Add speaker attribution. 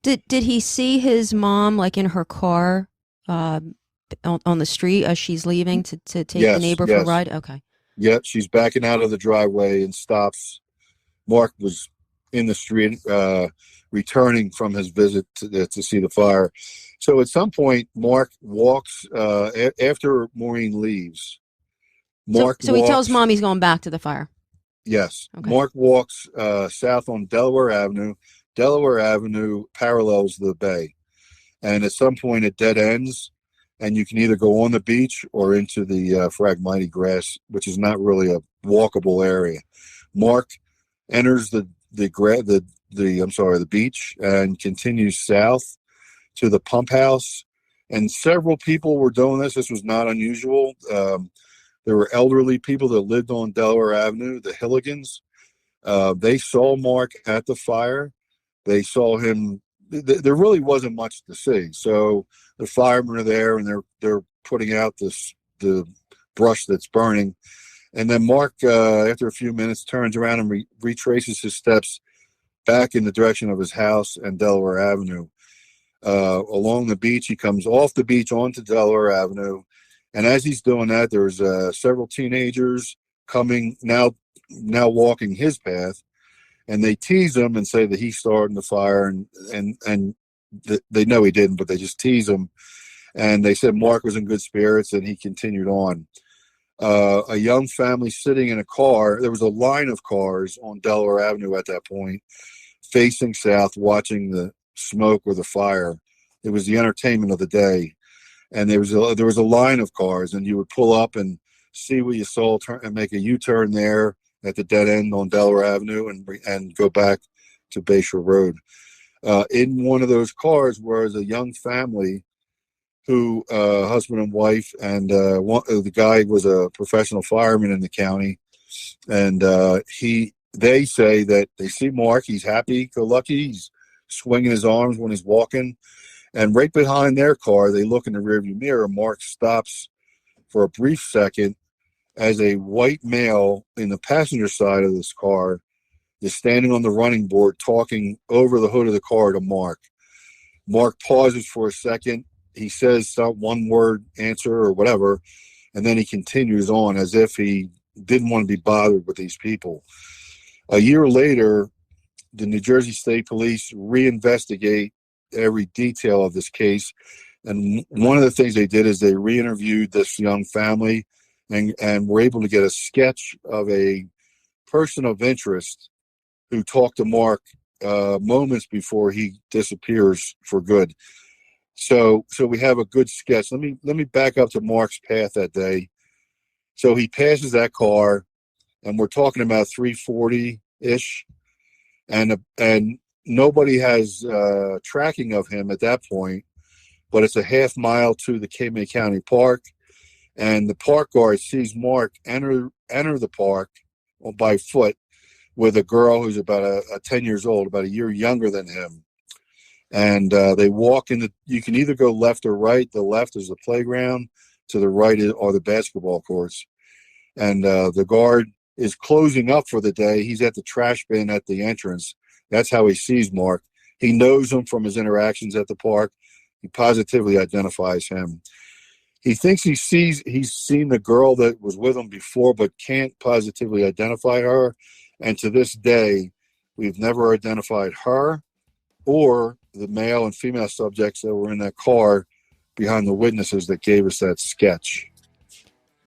Speaker 1: Did he see his mom like in her car on the street as she's leaving to take the
Speaker 2: Yes,
Speaker 1: neighbor for a
Speaker 2: yes.
Speaker 1: ride? Okay.
Speaker 2: Yep, she's backing out of the driveway and stops. Mark was in the street, returning from his visit to see the fire. So at some point, Mark walks, after Maureen leaves. Mark
Speaker 1: So he tells
Speaker 2: walks,
Speaker 1: mom he's going back to the fire.
Speaker 2: yes,
Speaker 1: Okay.
Speaker 2: Mark walks south on Delaware Avenue. Delaware Avenue parallels the bay. And at some point, it dead ends, and you can either go on the beach or into the Phragmite grass, which is not really a walkable area. Mark enters the beach and continues south to the pump house. And several people were doing this. This was not unusual. There were elderly people that lived on Delaware Avenue, the Hilligans. They saw Mark at the fire. They saw him. There really wasn't much to see. So the firemen are there, and they're putting out the brush that's burning. And then Mark, after a few minutes, turns around and retraces his steps back in the direction of his house and Delaware Avenue. Along the beach, he comes off the beach onto Delaware Avenue. And as he's doing that, there's several teenagers coming now walking his path, and they tease him and say that he's starting the fire, and they know he didn't, but they just tease him. And they said Mark was in good spirits, and he continued on. A young family sitting in a car. There was a line of cars on Delaware Avenue at that point, facing south, watching the smoke or the fire. It was the entertainment of the day, and there was a line of cars, and you would pull up and see what you saw, turn and make a U-turn there at the dead end on Delaware Avenue, and go back to Bayshore Road. In one of those cars was a young family who, husband and wife, and the guy was a professional fireman in the county, and they say that they see Mark. He's happy-go-lucky. He's swinging his arms when he's walking, and right behind their car, they look in the rearview mirror. Mark stops for a brief second as a white male in the passenger side of this car is standing on the running board talking over the hood of the car to Mark. Mark pauses for a second. He says some one word answer or whatever, and then he continues on as if he didn't want to be bothered with these people. A year later, the New Jersey State Police reinvestigate every detail of this case, and one of the things they did is they re-interviewed this young family and were able to get a sketch of a person of interest who talked to Mark moments before he disappears for good. So we have a good sketch. Let me back up to Mark's path that day. So he passes that car, and we're talking about 3:40-ish, and nobody has tracking of him at that point. But it's a half mile to the Cape County Park, and the park guard sees Mark enter the park by foot with a girl who's about 10 years old, about a year younger than him. And they walk in you can either go left or right. The left is the playground, to the right are the basketball courts. And the guard is closing up for the day. He's at the trash bin at the entrance. That's how he sees Mark. He knows him from his interactions at the park. He positively identifies him. He thinks he's seen the girl that was with him before, but can't positively identify her. And to this day, we've never identified her or the male and female subjects that were in that car behind the witnesses that gave us that sketch.